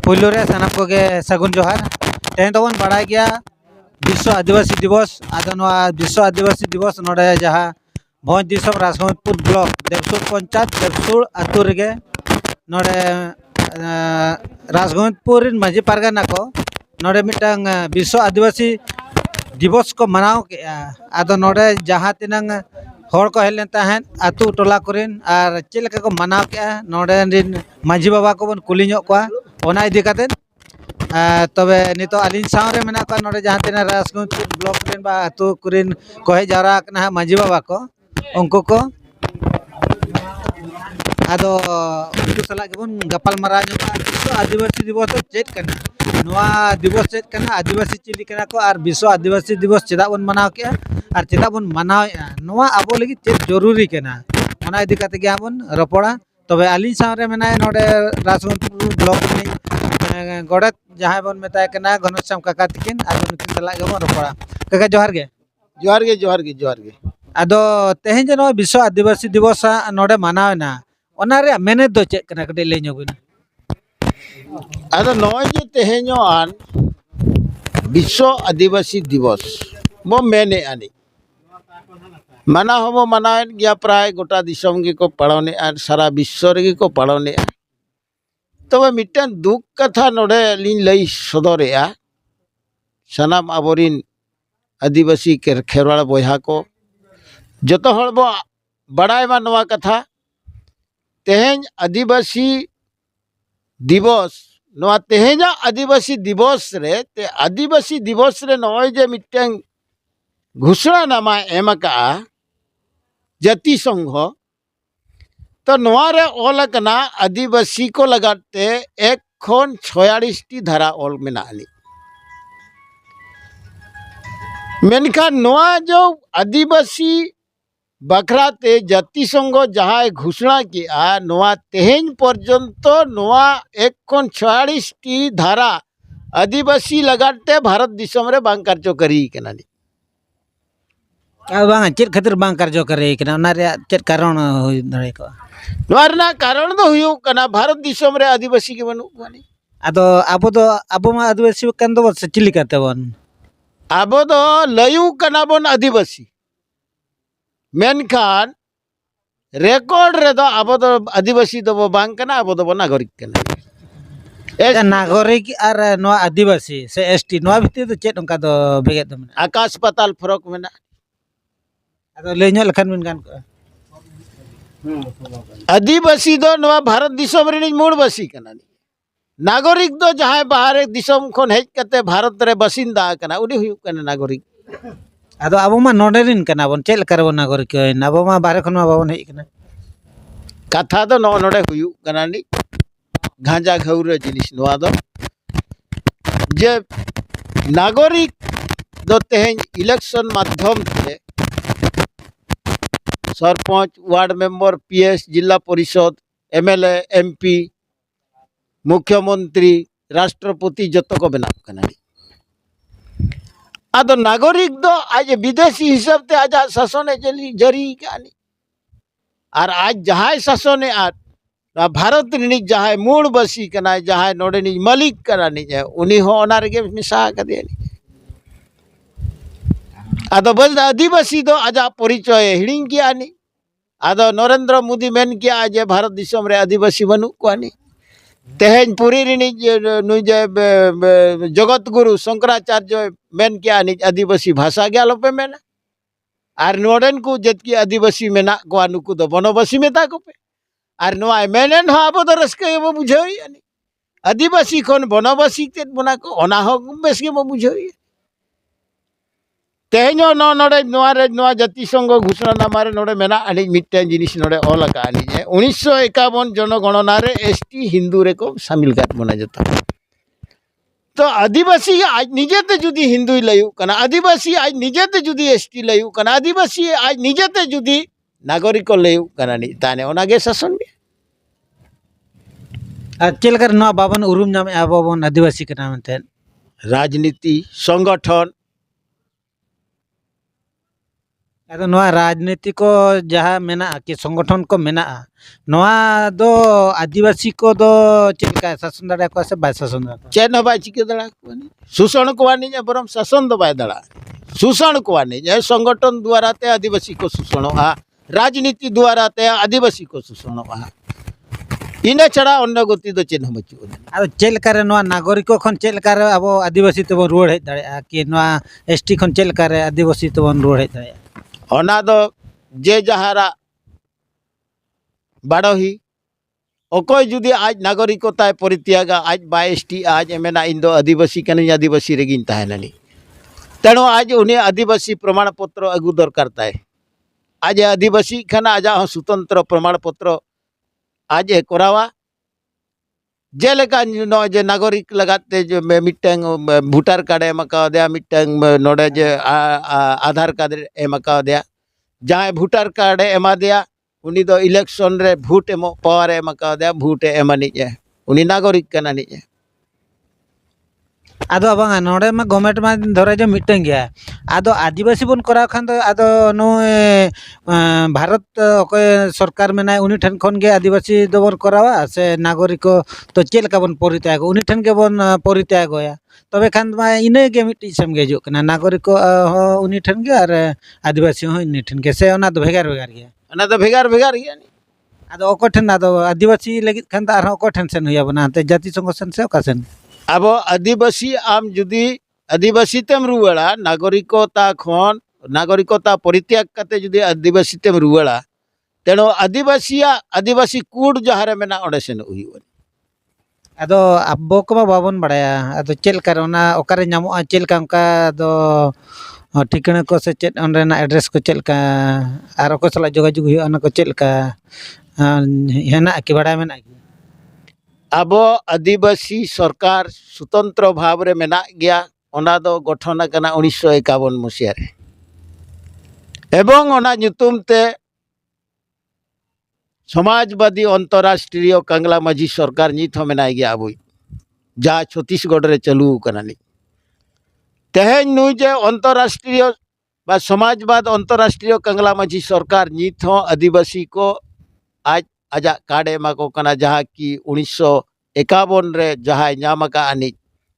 पुलू रे सानाम कोगे सगुन जोहार तेन तो बन बड़ा गया विश्व आदिवासी दिवस विश्व आदिवासी दिवस नोड़े जहाँ भोज दिसम राजगंजपुर ब्लॉक देवसुर पंचायत देवसुर आतु रेगे नोड़े राजगंजपुर माझी पारगाना को नोड़े मिटंग विश्व आदिवासी दिवस को मनाव के आदो नोड़े जहाँ तिनंग हर को हेलेन ताहेन आतु टोला कोरिन आर चेलका को मनाव के नोड़े रिन माझी बाबा को बन कुली ᱧᱚᱜ कोआ ओना इदी कातेन तबे नितो आलिन सावरे मेना को नोड़े जहाँ तिना राजगंजपुर ब्लॉक रेन बा आतु कोरिन को हे जावरा कना माझी बाबा को उनको को आदो उनको सला के बन गपाल मारा ᱧᱚᱜᱟ विश्व आदिवासी दिवस तो चेत कना नोआ दिवस चेत कना आदिवासी चिली कना को आर विश्व आदिवासी दिवस चेदा बन मनाव के आर चेदा बन मनाव नोआ आबो लगी चेत जरूरी कना ओना इदी काते गे बन रपड़ा तबे आलिन सावरे मेना नोड़े राजगंजपुर ब्लॉक में गड़त जहाँ बन मेता कना घनश्याम काका तकिन आदो नुकिन सला के बन रपड़ा काका जोहार गे जोहार गे जोहार गे जोहार गे आदो तेहें जनो विश्व आदिवासी दिवस नोड़े मनावना ओना रे मेने दो चेक कना कटे ले ᱧᱚᱜबिन आदो नॉय जे तेहेño आन विश्व आदिवासी दिवस बो मेने आनी माना होबो मनाएन गया प्राय गोटा दिसम गे को पालने आर सारा विश्व रे को पालने तबे मिटन दुख कथा नोड़े लिन लई सदरेआ सनाम आबोरिन आदिवासी खेरवाड़ बयहा को जतो हड़ बो बड़ाय मा नवा कथा तेहेñ आदिवासी दिवस नवा तेहेñा आदिवासी दिवस रे ते आदिवासी दिवस रे नय जे मिटन घोषणा नामा एमका जाति संघ तो नवा रे ऑल कना आदिवासी को लगाते 1 खन 46 टी धारा ऑल मेनानी मेनखान नवा जो आदिवासी बखराते जाति संघ जहाँ घोषणा किया नवा तेहेñ पर्यंत नवा 1 खन 46 टी धारा आदिवासी लगाते भारत दिसम रे बांग कार्यकरी कनानी बांग चेत खातिर बांग कार्यकरी कना ओना रे चेत कारण होई दरे को नवा रना कारण दो हुयो कना भारत दिसम रे आदिवासी के बनु कोनी आदो आबो मा आदिवासी कन दो चिली करते बन आबो दो लयु कना बन आदिवासी मेनखान रेकॉर्ड रे दो आबो दो आदिवासी दो बांग कना आबो दो नागरिक कना नागरिक आर नवा आदिवासी से एसटी नवा भितर तो चेत उनका दो बेगे दो आकाश पाताल फरक मेना आदो ले ᱧᱚᱜ लखन बिन गान को आदिवासी दो नवा भारत दिसम रे मूलवासी कना नागरिक दो जहाँ बाहर दिसम खन हेज कते भारत रे बासिंदा कना उनी हुयु कना नागरिक आदो आबो मा नोडेरिन कना बन चेल करबो नागरिक आबो मा बारे खन मा बाबन हेज कना कथा दो नोडे हुयु कना नि गांजा घौर जिनिस नवा दो जे नागरिक दो तेहेñ इलेक्शन माध्यम से सरपंच वार्ड मेंबर पीएस जिला परिषद एमएलए एमपी मुख्यमंत्री राष्ट्रपति जतो को बनाव कना आदो नागरिक दो आज विदेशी हिसाब ते आज शासन जरी कानी और आज जहाँ शासन आज भारत रिनिज जहाँ मूलवासी कना जहाँ नोडे निज मालिक कना निज उनी हो ओना रेगे मिसा कदे आदो बस आदिवासी दो आज परिचय हिड़िंग किया नी आदो नरेंद्र मोदी मेन किया आज भारत दिसम रे आदिवासी बनु कोनी तेहेñ पुरी रिनिज नुजे जगत गुरु शंकराचार्य मेन किया निज आदिवासी भाषा ग्यालोपे मेना आर नोडेन को जतकी आदिवासी मेना को नुकु दो बनवासी मेता को पे आर नोआ मेनेन हो आबो दो रस्के बो बुझोई आदिवासी खन बनवासी तेत बना को ओना हो बेस के बो बुझोई तेहेñो नोडे नोआ रे नोआ जाति संघ घोषणा नामा रे नोडे मेना आनी मिटन जिनिस नोडे ऑल का आनी जे 1951 जनगणना रे एसटी हिंदू रे को शामिल कर बना जता तो आदिवासी आज निजेते जुदी हिंदू लयु कना आदिवासी आज निजेते जुदी एसटी लयु कना आदिवासी आज निजेते जुदी नागरिक लयु कना नि ताने ओनागे शासन बे चेल कर नवा बाबन उरुम नाम आबो बन आदिवासी के नाम ते राजनीति संगठन ᱟᱫᱚ ᱱᱚᱣᱟ ᱨᱟᱡᱽᱱᱤᱛᱤ ᱠᱚ ᱡᱟᱦᱟᱸ ᱢᱮᱱᱟᱜᱼᱟ ᱠᱤ ᱥᱚᱝᱜᱚᱴᱷᱚᱱ ᱠᱚ ᱢᱮᱱᱟᱜᱼᱟ ᱱᱚᱣᱟ ᱫᱚ ᱟᱹᱫᱤᱵᱟᱹᱥᱤ ᱠᱚᱫᱚ ᱪᱮᱫ ᱞᱮᱠᱟ ᱥᱟᱥᱚᱱ ᱫᱟᱲᱮᱭᱟᱠᱚᱣᱟ ᱥᱮ ᱵᱟᱭ ᱥᱟᱥᱚᱱ ᱫᱟᱲᱮᱭᱟᱠᱚᱣᱟ? चेन हवा चिके दड़ा कोनी शोषण कोवानी बरम शासन दो बाय दड़ा शोषण कोवानी संगठन द्वारा ते आदिवासी को शोषणोआ राजनीति द्वारा ते आदिवासी को शोषणोआ इना छड़ा अन्य गति दो चेन हम बचू ᱟᱫᱚ ᱪᱮᱫ ᱞᱮᱠᱟᱨᱮ ᱱᱚᱣᱟ ᱱᱟᱜᱚᱨᱤᱠᱚ ᱠᱷᱚᱱ ᱪᱮᱫ ᱞᱮᱠᱟᱨᱮ ᱟᱵᱚ ᱟᱹᱫᱤᱵᱟᱹᱥᱤ ᱛᱮᱵᱚᱱ ᱨᱩᱣᱟᱹᱲ ᱦᱮᱡ ᱫᱟᱲᱮᱭᱟᱜᱼᱟ ᱠᱤ ᱱᱚᱣᱟ ᱮᱥᱴᱤ ᱠᱷᱚᱱ ᱪᱮᱫ ᱞᱮᱠᱟᱨᱮ ᱟᱹᱫᱤᱵᱟᱹᱥᱤ ᱛᱮᱵᱚᱱ ᱨᱩᱣᱟᱹᱲ ᱦᱮᱡ ᱫᱟᱲᱮᱭᱟᱜᱼᱟ? ओना दो जे जहारा बाड़ोही अकोय जुदी आज नागरिकता परित्यागा आज बायस्टी आज एमेना इन दो आदिवासी कनी आदिवासी रेगिन ताहेनानी तेणु आज उन्हें आदिवासी प्रमाण पत्र अगू दरकार ताय आज आदिवासी खाना आज स्वतंत्र प्रमाण पत्र आज करावा जेलेका जे नागरिक लगाते जो मिटंग भोटर कार्ड एमका दिया मिटंग नोडे जे आधार कार्ड एमका दिया जहाँ भोटर कार्ड एमा दिया उनी दो इलेक्शन रे भोट एमो पावर एमका दिया भोट एमानी जे उनी नागरिक कना नी जे ᱟᱫᱚ ᱵᱟᱝᱟ ᱱᱚᱰᱮ ᱢᱟ ᱜᱚᱵᱷᱚᱨᱱᱢᱮᱱᱴ ᱢᱟ ᱫᱷᱚᱨᱮ ᱡᱮ ᱢᱤᱫᱴᱟᱝ ᱜᱮᱭᱟ ᱟᱫᱚ ᱟᱹᱫᱤᱵᱟᱹᱥᱤ ᱵᱚᱱ ᱠᱚᱨᱟᱣ ᱠᱷᱟᱱ ᱫᱚ ᱟᱫᱚ ᱱᱩᱭ ᱵᱷᱟᱨᱚᱛ ᱚᱠᱚᱭ ᱥᱚᱨᱠᱟর ᱢᱮᱱᱟᱭ ᱩᱱᱤ ᱴᱷᱮᱱ ᱠᱷᱚᱱ ᱜᱮ ᱟᱹᱫᱤᱵᱟᱹᱥᱤ ᱫᱚᱵᱚᱱ ᱠᱚᱨᱟᱣᱟ ᱥᱮ ᱱᱟᱜᱚᱨᱤᱠᱚ ᱛᱚ ᱪᱮᱫ ᱞᱮᱠᱟ ᱵᱚᱱ ᱯᱚᱨᱤᱛयाᱜ ᱩᱱᱤ ᱴᱷᱮᱱ ᱜᱮᱵᱚᱱ ᱯᱚᱨᱤᱛयाᱜᱚᱭᱟ ᱛᱚᱵᱮ ᱠᱷᱟᱱ ᱢᱟ ᱤᱱᱟᱹᱜᱮ ᱢᱤᱫᱴᱤᱡ ᱥᱮᱢ ᱜᱮ ᱦᱤᱡᱩᱜ ᱠᱟᱱᱟ ᱱᱟᱜᱚᱨᱤᱠᱚ ᱦᱚᱸ ᱩᱱᱤ ᱴᱷᱮᱱ ᱜᱮ ᱟᱨ ᱟᱹᱫᱤᱵᱟᱹᱥᱤ ᱦᱚᱸ उन्हीं ठन के से ओना दो भेगार भेगार गया ओना दो भेगार भेगार गया नी आदो ओको ठन आदो आदिवासी लगित खान दा आरो ओको ठन सेन हुया बना ते जाति संगठन से ओका सेन अब आदिवासी आम जुदी आदिवासी तेम रुवाड़ा नागरिकता खन नागरिकता परित्याग करते जुदी आदिवासी तेम रुवाड़ा तेणु आदिवासी कूड़ जहारे मेना ओडे सेन हुयुआ आदो अब्बो को बाबन बड़ाया आदो चेल कर ओना ओकारे नामोआ चेल का उनका दो ठिकाना को से चेत ऑनलाइन एड्रेस को चेल का आरो को सला जोगाजोग हुआ ओना को चेल का हेना की बड़ा मेना की अब आदिवासी सरकार स्वतंत्र भाव रे मेना गया ओना दो गठन कना 1951 मसिया रे एवं ओना nyutum ते समाजवादी अंतरराष्ट्रीय कंगला माझी सरकार नित हो मेना गया अब जा छत्तीसगढ़ रे चालू कना नी तेहेन नुई जे अंतरराष्ट्रीय बा समाजवाद अंतरराष्ट्रीय कंगला माझी सरकार नित हो आदिवासी को आज आजा कार्ड एमा को कना जहाँ की 1951 रे जहाँ नाम का आनी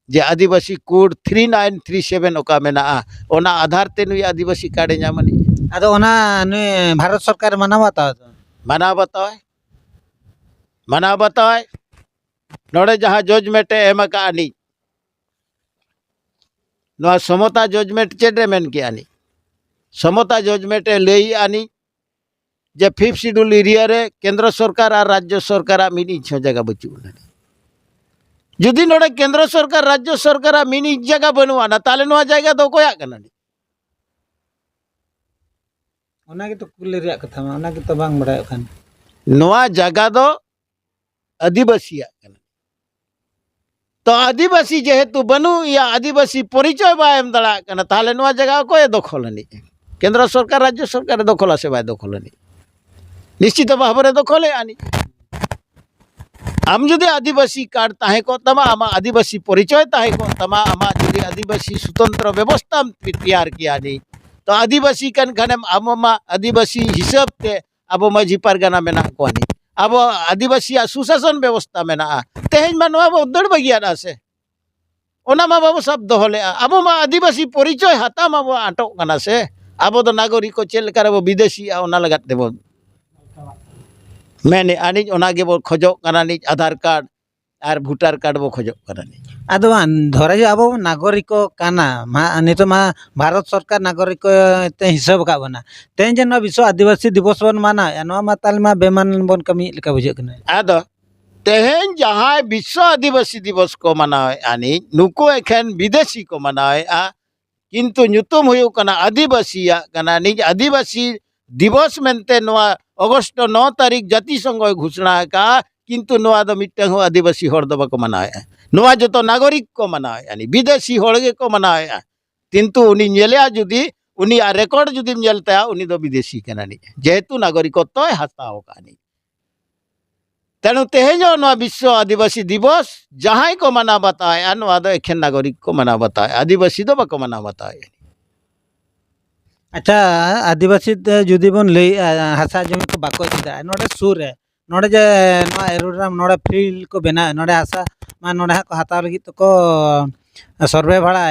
जे आदिवासी कोड 3937 ओका मेना ओना आधार ते नुई आदिवासी कार्ड नामनी आदो ओना ने भारत सरकार मनावता मना बताए नोड़े जहाँ जजमेंट एमा का आनी नोआ समता जजमेंट चेडे मेन के आनी समता जजमेंट लई आनी जे 5th शेड्यूल एरिया रे केंद्र सरकार और राज्य सरकार मिनी छ जगह बचू जुदी नोड़े केंद्र सरकार राज्य सरकार मिनी जगह बनवा ना ताले नोआ जगह दो कोया कना नी ओना के तो कुले रिया कथा मा ओना के तो बांग बड़ाय खान नोआ जगह दो आदिवासी कना तो आदिवासी जेहेतु बनू या आदिवासी परिचय बा एम दड़ा कना ताले नोआ जगह कोय दखल नी केंद्र सरकार राज्य सरकार दखल से बा दखल नी निश्चित भाव रे दखल आनी आम जुदी आदिवासी कार्ड ताहे को तमा आमा आदिवासी परिचय ताहे को तमा आमा जुदी आदिवासी स्वतंत्र व्यवस्था तैयार किया नी तो आदिवासी कन खाने आमा आदिवासी हिसाब ते अब माझी पारगाना मेना कोनी अब आदिवासी सुशासन व्यवस्था मेना तेहेन मानवा उदड़ बगिया ना से ओना मा बाबू सब दोहले अब मा आदिवासी परिचय हाता मा आटो कना से अब दो नागरिक को चेल कर विदेशी ओना लगात देबो मैंने आनी ओना गे बो खोजो कना नी आधार कार्ड और भोटर कार्ड बो खोजो कना नी आदो धरे जो अब नागरिको काना मा नितो मा भारत सरकार नागरिको ते हिसाब का बना तेन जे विश्व आदिवासी दिवस बन माना नो मा ताल मा बेमान बन कमी लेका बुझे कना आदो तेहेन जहाँ विश्व आदिवासी दिवस को मनावे आनी नुको एखन विदेशी को मनावे किंतु nyutum हुयो कना आदिवासी कना निज आदिवासी दिवस मेनते नोआ अगस्त 9 तारीख जाति संघ घोषणा का किंतु नोआ दो मिटंग हो आदिवासी हर दो को मनावे नोआ जो तो नागरिक को मनावे यानी विदेशी हड़गे को मनावे किंतु उनी नेलिया जुदी उनी रेकॉर्ड जुदी नेलता उनी दो विदेशी कना नी जेहेतु नागरिकत्व हाताओ कानी तेणु तेहेजो नोआ विश्व आदिवासी दिवस जहाँ को मना बताए नोआ दो एखेन नागरिक को मना बताए आदिवासी दो बाको मना बताए अच्छा आदिवासी जुदी बन लई हासा जमी को बाको इदा नोडे सुर है नोडे जे नोआ एरोड्राम नोडे फील्ड को बना नोडे हासा मा नोडे को हताव लगी तो को सर्वे भाड़ा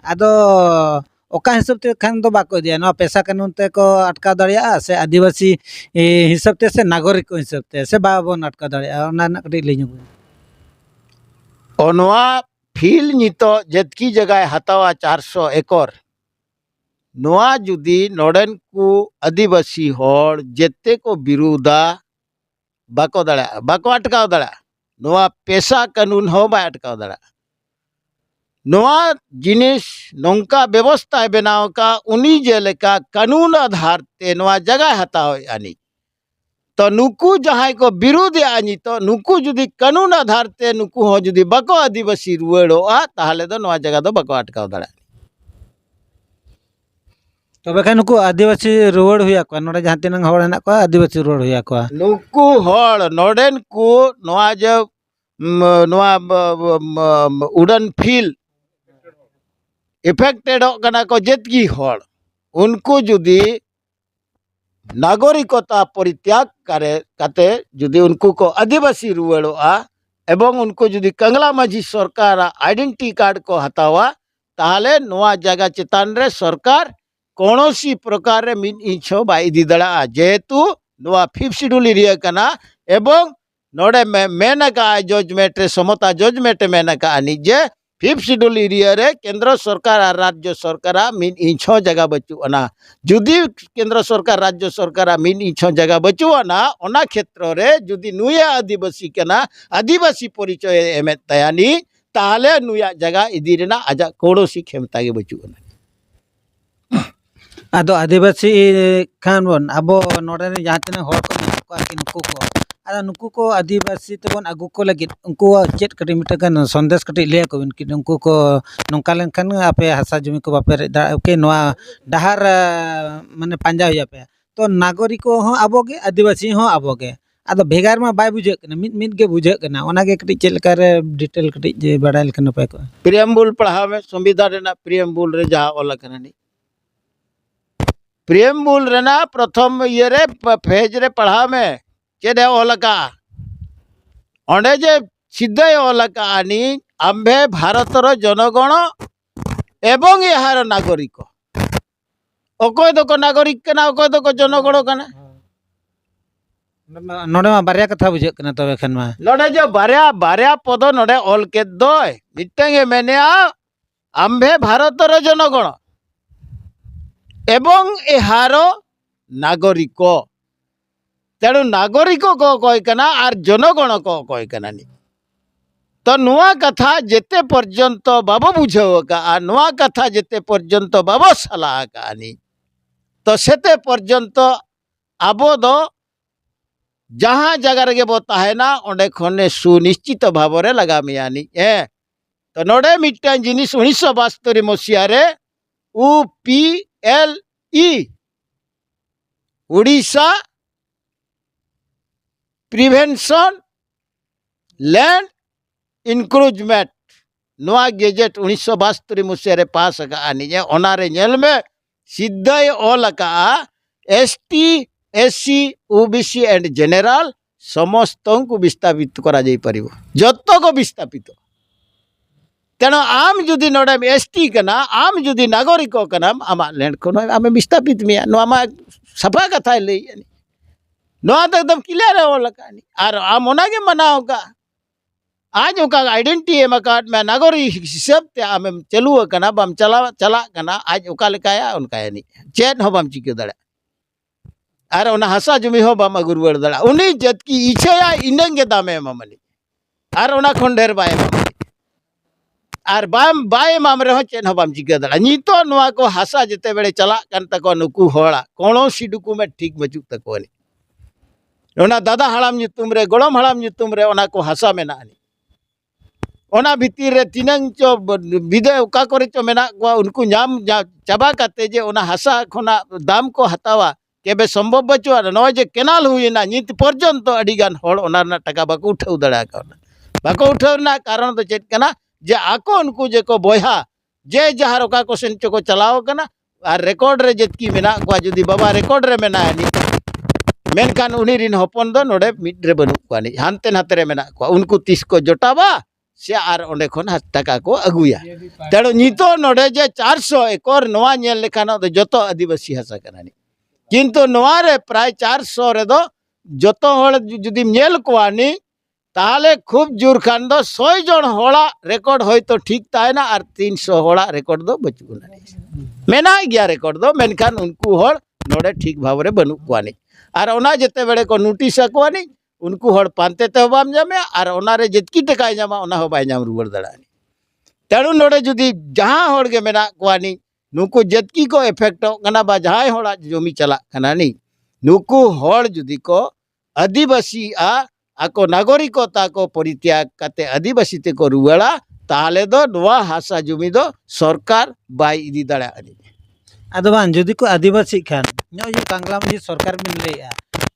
आदो ओका हिसाब ते खान तो बाको दिया नोआ पैसा कानून ते को अटका दड़िया से आदिवासी हिसाब ते से नागरिक को हिसाब ते से बाबन अटका दड़िया ओना ना कटी लई ᱧᱚᱜ ओनवा फील नितो जतकी जगह हतावा 400 एकड़ नोआ जुदी नोडेन को आदिवासी होड़ जेते को विरोधा बाको दड़ा बाको अटकाव दड़ा नोआ पैसा कानून हो बा अटकाव दड़ा नोआ जिनिस नौका व्यवस्था बनाव का उनी जेलेका कानून आधार ते नोआ जगह हताव आनी तो नुकु जहां को विरोध आनी तो नुकु जुदी कानून आधार ते नुकु हो जुदी बाको आदिवासी रुवाड़ोआ ताहले दो नोआ जगह दो बाको अटकाव दड़ा तबे खान नुकु आदिवासी रुवाड़ हुया को नोडे जहां तिनंग होड़ हेना को आदिवासी रुवाड़ हुया को नुकु होड़ नोडेन को नोआ जब नोआ उड़न फील इफेक्टेड कना को जेतकी होड़ उनको जुदी नागरिकता परित्याग करे काते जुदी उनको को आदिवासी रुवाड़ोआ एवं उनको जुदी कंगला माझी सरकार आइडेंटिटी कार्ड को हतावा ताहले नोआ जगह चितान रे सरकार कौनसी प्रकार रे मिन इच्छो बा इदी दड़ा जेहेतु नोआ 5th शेड्यूल एरिया कना एवं नोडे मेनका जजमेंट रे समता जजमेंट मेनका आनी जे 5th शेड्यूल एरिया रे केंद्र सरकार और राज्य सरकार मिन इच्छो जगह बचु अना जुदी केंद्र सरकार राज्य सरकार मिन इच्छो जगह बचु अना ओना क्षेत्र रे जुदी नुया आदिवासी कना आदिवासी परिचय एम तयानी ताहले नुया जगह इदी रेना आजा कौनसी क्षमता के बचु अना आदो आदिवासी खान बन अब नोडे जहां तिना होड़ को मेना को आरकी नुकु को आदा नुकु को आदिवासी तबन अगु को लगित उनको चेत कटी मिटकन संदेश कटी ले को उनकी उनको को नोंका लेनखान आपे हासा जमी को बापे दा ओके नोआ डहार माने पांजा होया पे तो नागरिक हो आबोगे आदिवासी हो आबोगे आदो भेगार मा बाय बुझे कना मिद मिद के बुझे कना ओना के कटी चेल कर डिटेल कटी जे बड़ाय लेखन पे को प्रियम्बुल पढ़ाव में संविधान रेना प्रियम्बुल रे जहाँ ओला कनानी प्रियम्बुल रेना प्रथम ये रे फेज रे पढ़ाव में चेदे ओलका ओंडे जे सिद्धे ओलका आनी आम्भे भारतर जनगण एवं यार नागरिक अकोय दो नागरिक कना अकोय दो जनगण कना नोडे मा बारिया कथा बुझे कना तबे खान मा नोडे जो बारिया बारिया पद नोडे ओल के दोय मिटेंगे मेने आम्भे भारतर जनगण एवं एहार नागरिक तेणु नागरिक को कय कना आर जनगण को कय कना नी तो नुआ कथा जेते पर्यंत बाबा बुझाव का नुआ कथा जेते पर्यंत बाबा सलाह का नी तो सेते पर्यंत आबो दो जहाँ जगह रे बो ताहेना ओंडे खने सुनिश्चित भाव रे लगा मियानी तो नोडे मिटन जिनिस 1972 मसिया रे UPLE Orissa prevention land encroachment नोआ गेजेट 1972 मसिया रे पास का आनी जे ओनारे नेल में सिद्धय ओल का ST SC OBC and general समस्त को विस्थापित करा जाई परिबो जत्तो को विस्थापित तेणु आम जुदी नोडे ST कना आम जुदी नागरिक कना आमा लैंड को आमे विस्थापित मिया नो आमा सफा कथा ले नोआ तो एकदम क्लियर है ओल का आर आम ओना के मनाओ का आज ओका आइडेंटिटी एम कार्ड में नागरिक हिसाब ते आम चलू कना बम चला चला कना आज ओका लेकाया उनका यानी चेन हो बम चिके दड़ा आर ओना हासा जमी हो बम अगुरवड़ दड़ा उनी जत की इच्छा इनंगे दामे मामली आर ओना खन ढेर बाय आर बाम बाय माम रे हो चेन हो बम चिके दड़ा नितो नोआ को हासा जते बेले चला कन तको नुकु होड़ा कोनोसी डॉक्यूमेंट ठीक बचुक तको नि ओना दादा हड़ाम नितुम रे गोड़म हड़ाम नितुम रे ओना को हासा मेना नि ओना भितिर रे तिनंग चो विदे उका करे चो मेना को उनको नाम चाबा काते जे ओना हासा खोना दाम को हतावा केबे संभव बचुआ नय जे केनाल हुइना नित पर्यंत अडिगान होड़ ओना ना टाका बाको उठाव दड़ा का बाको उठाव ना कारण तो चेत कना जे आको उनको जे को बोहा जे जहार ओका को सेन चो को चलाव कना और रेकॉर्ड रे जितकी मेना को जुदी बाबा रेकॉर्ड रे मेना नि मेनखान उनी रिन हपन दो नोडे मिड रे बनु को नि हानते नाते रे मेना को उनको 30 को जोटाबा से आर ओंडे खन टाका को अगुया तेणु नितो नोडे जे 400 एकर नोआ नेल लेखान दो जतो आदिवासी हासा कनानी किंतु नोआ रे प्राय 400 रे दो जतो होड़ जुदी नेल कोआनी ताले खूब जोर खान दो 100 जन होड़ा रेकॉर्ड होय तो ठीक तायना और 300 होड़ा रेकॉर्ड दो बचुना मेना गया रेकॉर्ड दो मेनखान उनको होड़ नोडे ठीक भाव रे बनु कोआनी और ओना जते बेड़े को नोटिस आकोआनी उनको होड़ पानते ते बाम जामे और ओना रे जितकी टकाय जामा ओना हो बाय जाम रुवर दड़ानी तेणु नोडे जुदी जहां होड़ के मेना कोआनी नुको जितकी को इफेक्ट कना बा जहां होड़ा जमी चला कना नी नुको होड़ जुदी को आदिवासी आको नागरिकता को परित्याग करते आदिवासी ते को रुवाड़ा ताले दो नोआ हासा जमी दो सरकार बाय इदी दड़ा अदो बान जुदी को आदिवासी खान नो जो कांगला में सरकार बिन लेया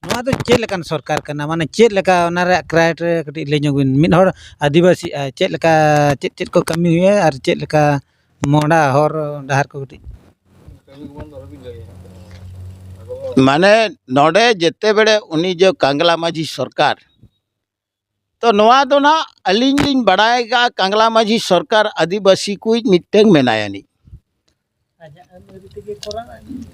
नोआ तो चेक लेकान सरकार कना माने चेक लेका ओना रे क्राइटेरिया कटी ले जोगिन मिन हर आदिवासी चेक लेका चेक को कमी हुए और चेक लेका मोड़ा हर डहार को कटी माने नोडे जेते बेड़े उनी जो कांगला माझी सरकार तो नोआ दो ना अलिंग लिंग बढ़ाएगा कांगला माझी सरकार आदिवासी को मिट्टेंग मेनायानी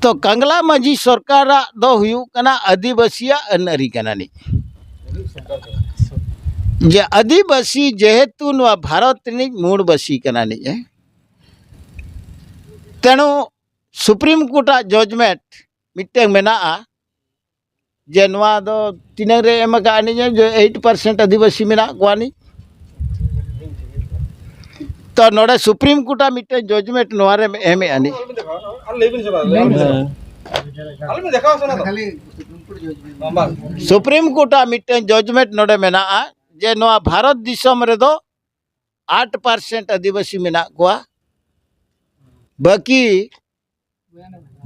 तो कांगला माझी सरकार दो हुयु कना आदिवासिया अनरी कनानी जे आदिवासी जेहेतु नोआ भारत नि मूलवासी कनानी तेणु सुप्रीम कोर्ट जजमेंट मिट्टेंग मेना जे नोआ दो तीनों रे एम कानी जो 8% आदिवासी मेना कोआनी तो नोडे सुप्रीम कोर्ट मिट्टे जजमेंट नोआ रे एमे आनी सुप्रीम कोर्ट मिट्टे जजमेंट नोडे मेना जे नोआ भारत दिसम रे दो 8% आदिवासी मेना कोआ बाकी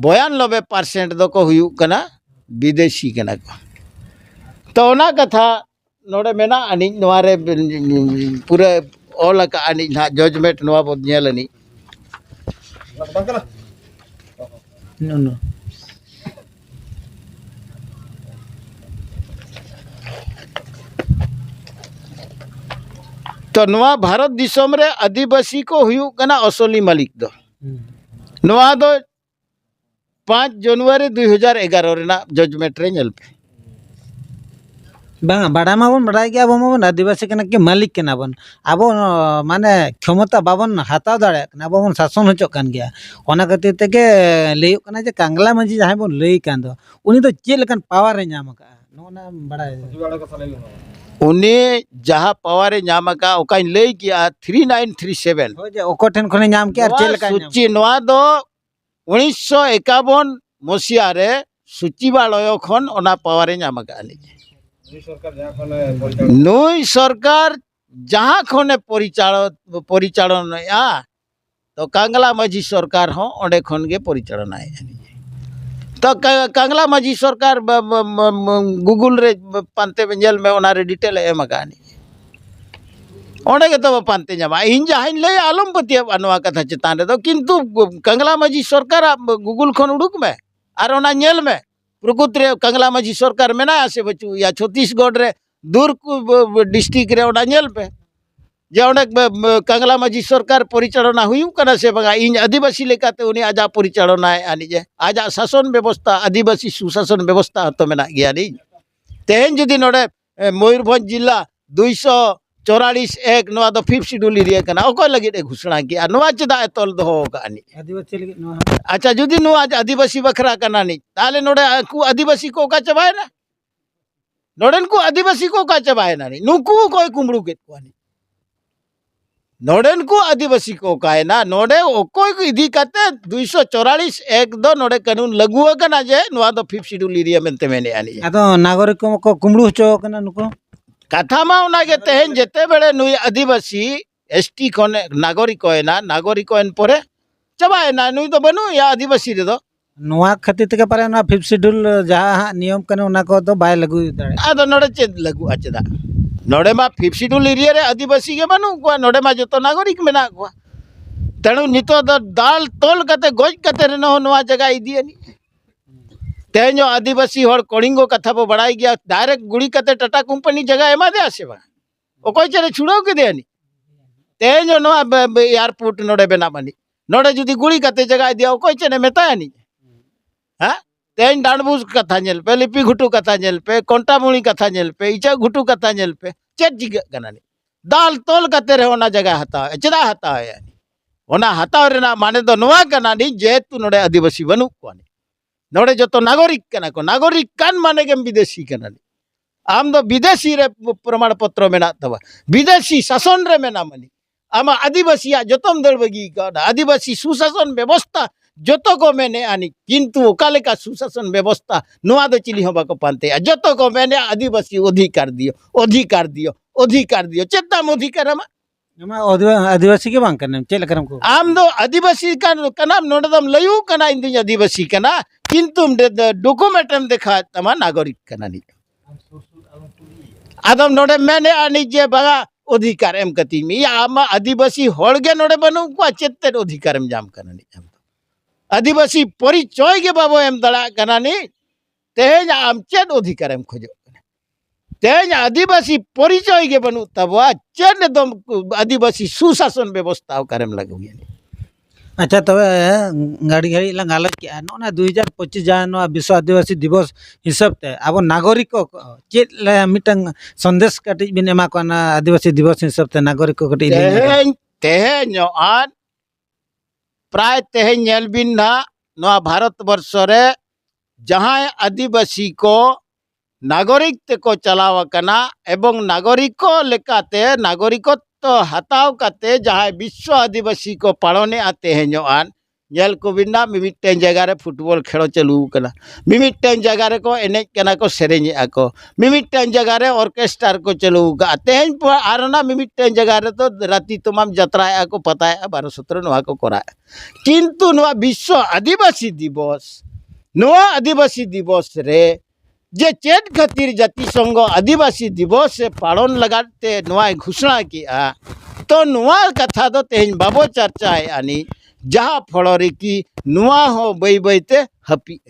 92% दो को हुयु कना विदेशी कना को तो ओना कथा नोडे मेना आनी नोआ रे पूरा ऑल का आनी ना जजमेंट नोआ बो नेलनी नो तो नोआ भारत दिसम रे आदिवासी को हुयु कना असली मालिक दो नोआ दो 5 जनवरी 2011 रेना जजमेंट रे नेल पे बांगा बड़ा माबन बड़ा गया अब माबन आदिवासी कना के मालिक केना बन अब माने क्षमता बाबन हाताव दाड़े कना बाबन शासन होचो कान गया ओना खातिर ते के लेयो कना जे कांगला मंजी जहां बन लई कान दो उनी तो चेल लकन पावर रे नाम का नोना बड़ा उनी जहां पावर रे नाम का ओकाइन लई किया 3937 हो जे ओको ठन खने नाम के चेल का सूची नोआ दो 1951 मसिया रे सूचीवालय खन ओना पावर रे नाम का आनी नुई सरकार जहाँ खने परिचालन तो कांगला माझी सरकार हो ओंडे खन गे परिचालन तो कांगला माझी सरकार गूगल रे पानते बेंजल में ओना रे डिटेल एम गानी ओंडे गे तो पानते जामा इन जहां ले आलम पतिया नवा कथा चितान रे दो किंतु कांगला माझी सरकार गूगल खन उडुक में आर ओना नेल में प्रकृत रे कांगला माझी सरकार मेना से बचू या छत्तीसगढ़ रे दूर डिस्ट्रिक्ट रे ओडा नेल पे जे ओडे कांगला माझी सरकार परिचालना हुयु कना से बगा इन आदिवासी लेकाते उनी आजा परिचालना आनी जे आजा शासन व्यवस्था आदिवासी सुशासन व्यवस्था तो मेना गया नी तेन जदि नोडे मयूरभंज जिला 244 नवा दो 5th शेड्यूल एरिया कना ओको लगे घोषणा किया नवा चदा तोल दो कानी आदिवासी लगे नो अच्छा जुदी नु आज आदिवासी बखरा कना नी ताले नोडे को आदिवासी को का चबाय ना नोडन को आदिवासी को का चबाय ना नी नुकु कोई कुमड़ू के कोनी नोडन को आदिवासी को काए ना नोडे ओको को इदी कते 244 एक दो नोडे कानून लागू कना जे नवा दो 5th शेड्यूल एरिया मेनते मेने आनी आदो नागरिक को कुमड़ू होचो कना नुको कथा मा उना के तेहन जेते बेले नुई आदिवासी एसटी खने नागरिक होएना नागरिक होएन परे चबाय ना नुई तो बनु या आदिवासी रे दो नोआ खातिर ते पारे ना 5th शेड्यूल जहां नियम कने उना को तो बाय लागू दाड़े आदो नोडे चेद लागू आचदा नोडे मा 5th शेड्यूल एरिया रे आदिवासी के बनु को नोडे मा जतो नागरिक मेना को तेणु नितो दाल तोल कते गोज कते रेनो नवा जगह इदियनी तेजो आदिवासी हर कलिंगो कथा बो बड़ाई गया डायरेक्ट गुड़ी कते टाटा कंपनी जगह एमा दे आसे बा ओकोय चरे छुड़ाव के देनी तेजो नवा एयरपोर्ट नोडे बेना बनी नोडे जुदी गुड़ी कते जगह दिया ओकोय चरे मेतायानी हाँ तेज डांडबुज कथा नेल पे लिपि घुटू कथा नेल पे कोंटामुणी कथा नेल पे इचा घुटू कथा नेल पे चेत जिगा कनानी दाल तोल कते रे ओना जगह हता चेदा हता यानी ओना हता रेना माने दो नोवा कनानी जेतु नोडे आदिवासी बनु कोनी नोडे जो तो नागरिक कना को नागरिक कान माने के विदेशी कनानी आम दो विदेशी रे प्रमाण पत्र मेना तबा विदेशी शासन रे मेना मनी आमा आदिवासी जतम दलबगी का आदिवासी सुशासन व्यवस्था जतो को मैंने आनी किंतु ओकाले का सुशासन व्यवस्था नोआ दो चिली होबा को पानते जतो को मैंने आदिवासी अधिकार दियो चेताम अधिकार मा आदिवासी के बांग करने चेल करम को आम दो आदिवासी का कनाम नोडदम लयू कना इंदि आदिवासी कना किंतु डॉक्यूमेंट में देखा तमा नागरिक कना नी आदम नोडे मैंने आनी जे बगा अधिकार एम कती मी आम आदिवासी होड़गे नोडे बनु को चेते अधिकार में जाम कना नी आदिवासी परिचय के बाबो एम दड़ा कना नी तेज आम चेत अधिकार एम खोजो तेज आदिवासी परिचय के बनू तब चेत दम आदिवासी सुशासन व्यवस्था करम लगो अच्छा तब गाड़ी घड़ी लंग आलोच के ना 2025 जहाँ विश्व आदिवासी दिवस हिसाब ते अब नागरिक को चेत मिटंग संदेश कटी बिन एमा को ना आदिवासी दिवस हिसाब ते नागरिक को कटी तेहेन आन प्राय तेहेन नेल बिन ना नवा भारत वर्ष रे जहाँ आदिवासी को नागरिक ते को चलाव कना एवं नागरिको लेकाते नागरिकत्व हताव कते जहाँ विश्व आदिवासी को पालने आते हैं जो आन जेल को बिना मिमिटेन जगह रे फुटबॉल खेलो चलू कना मिमिटेन जगह रे को एने कना को सेरेनी आको मिमिटेन जगह रे ऑर्केस्ट्रा को चलू आते हैं पर आरना मिमिटेन जगह रे तो राती तमाम जतरा को पता है 12-17 नवा को करा किंतु नवा विश्व आदिवासी दिवस रे जे चेत खातिर जाति संघ आदिवासी दिवस से पालन लगाते नवा घोषणा किया तो नवा कथा दो तेहन बाबो चर्चा है आनी जहाँ फल कि नुआ हो बई बईते हपी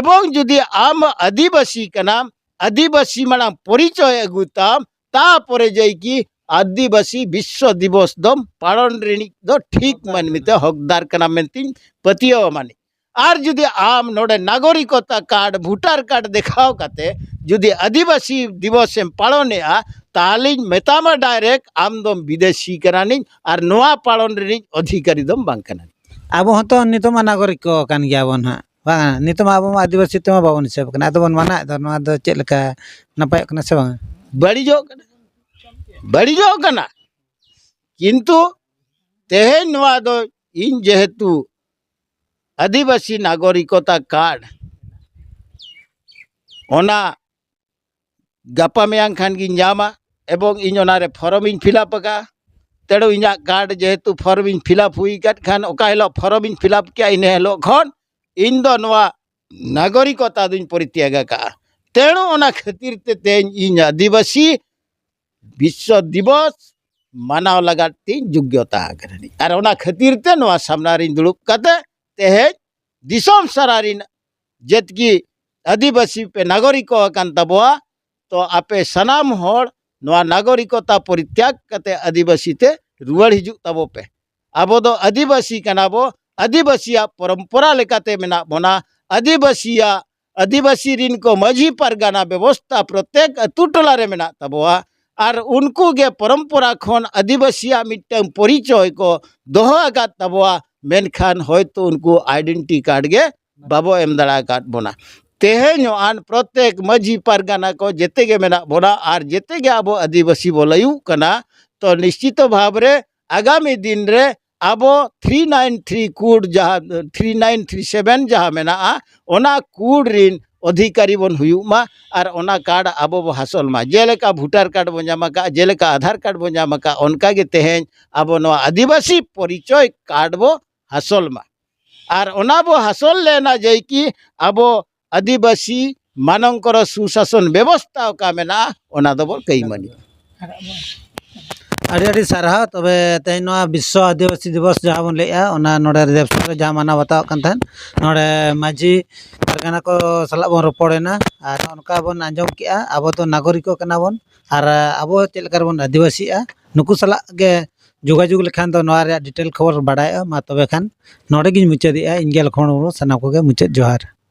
एवं जुदी आम आदिवासी का नाम आदिवासी माना परिचय अगुताम तापरे जाई कि आदिवासी विश्व दिवस दम पालन रेणी दो ठीक मानमिते हकदार कना मेंती पतियो माने आर जुदी आम नोडे नागरिकता कार्ड भोटार कार्ड देखाव काते जुदी आदिवासी दिवस एम पालने ताली मेतामा डायरेक्ट आम दम विदेशी करानी आर नोआ पालन रे अधिकारी दम बांग करानी अब हतो नितमा नागरिक को कान गया बन हा बा नितमा अब आदिवासी तमा बाबन हिसाब कना तो बन माना दो नोआ दो चेल का नपाय कना से बांग बड़ी जो कना किंतु तेहे नोआ दो इन जेहेतु आदिवासी नागरिकता कार्ड ओना गपा में खान की जामा एवं इन ओनारे फॉर्म इन फिलअप का तेड़ो इना कार्ड जेहेतु फॉर्म इन फिलअप हुई कट खान ओका हेलो फॉर्म इन फिलअप किया इन हेलो खन इन दो नवा नागरिकता दुन परित्याग का तेणु ओना खातिर ते तेन इन आदिवासी विश्व दिवस मानाव लगाती योग्यता करनी और ओना खातिर ते नवा सामनारिन दुड़ुब कते तेहे दिसोम सरारिन जेतकी आदिवासी पे नागरिक कान तबवा तो आपे सनाम होड़ नवा नागरिकता परित्याग कते आदिवासी ते रुवाड़ हिजु तबो पे आबो दो आदिवासी कनाबो आदिवासिया परंपरा लेकाते मेना बोना आदिवासी रिन को माझी परगाना व्यवस्था प्रत्येक अतु टोला रे मेना तबवा और उनको के परंपरा खन आदिवासिया मिटन परिचय को दोहो आकात तबवा मेनखान होयतो उनको आइडेंटिटी कार्ड के बाबो एम दड़ा कार्ड बोना तेहेन आन प्रत्येक माझी परगाना को जेते के मेना बोना और जेते के आबो आदिवासी बोलायु कना तो निश्चित भाव रे आगामी दिन रे आबो 393 कोड जहाँ 3937 जहाँ मेना ओना कोड रिन अधिकारी बन हुयुमा और ओना कार्ड आबो बो हासल मा जेलेका भोटार कार्ड बन जामा का जेलेका आधार कार्ड बन जामा का उनका के तेहेन आबो नो आदिवासी परिचय कार्ड बो हासल मा और ओना बो हासल लेना जाय कि आबो आदिवासी मानकर सुशासन व्यवस्था का मेना ओना दो कई मानी ᱟᱹᱰᱤ ᱥᱟᱨᱦᱟᱣ ᱛᱚᱵᱮ ᱛᱮᱦᱮᱧ ᱱᱚᱣᱟ ᱵᱤᱥᱥᱚ ᱟᱹᱫᱤᱵᱟᱹᱥᱤ ᱫᱤᱵᱚᱥ ᱡᱟᱦᱟᱸ ᱵᱚᱱ ᱞᱟᱹᱭᱮᱜᱼᱟ ᱚᱱᱟ ᱱᱚᱰᱮ ᱨᱮᱯᱥᱟ ᱨᱮ ᱡᱟᱦᱟᱸ ᱢᱟᱱᱟᱣ ᱵᱟᱛᱟᱣᱚᱜ ᱠᱟᱱ ᱛᱟᱦᱮᱸᱫ ᱱᱚᱰᱮ ᱢᱟᱺᱡᱷᱤ ᱯᱟᱨᱜᱟᱱᱟ ᱠᱚ ᱥᱟᱞᱟᱜ ᱵᱚᱱ ᱨᱚᱯᱚᱲᱮᱱᱟ ᱟᱨ ᱚᱱᱠᱟ ᱵᱚᱱ ᱟᱸᱡᱚᱢ ᱠᱮᱜᱼᱟ ᱟᱵᱚ ᱫᱚ ᱱᱟᱜᱚᱨᱤᱠᱚ ᱠᱟᱱᱟ ᱵᱚᱱ ᱟᱨ ᱟᱵᱚ ᱪᱮᱫ ᱞᱮᱠᱟ ᱨᱮᱵᱚᱱ ᱟᱹᱫᱤᱵᱟᱹᱥᱤᱜᱼᱟ ᱱᱩᱠᱩ ᱥᱟᱞᱟᱜ ᱜᱮ ᱡᱳᱜᱟᱡᱳᱜᱽ ᱞᱮᱠᱷᱟᱱ ᱫᱚ ᱱᱚᱣᱟ ᱨᱮᱭᱟᱜ ᱰᱤᱴᱮᱞ ᱠᱷᱚᱵᱚᱨ ᱵᱟᱰᱟᱭᱚᱜᱼᱟ ᱢᱟ ᱛᱚᱵᱮ ᱠᱷᱟᱱ ᱱᱚᱰᱮ ᱜᱤᱧ ᱢᱩᱪᱟᱹᱫᱮᱜᱼᱟ ᱤᱧ ᱜᱮ ᱞᱚᱠᱷᱢᱚᱬ ᱢᱩᱨᱢᱩ ᱥᱟᱱᱟᱢ ᱠᱚᱜᱮ ᱢᱩᱪᱟᱹᱫ ᱡᱚᱦᱟᱨ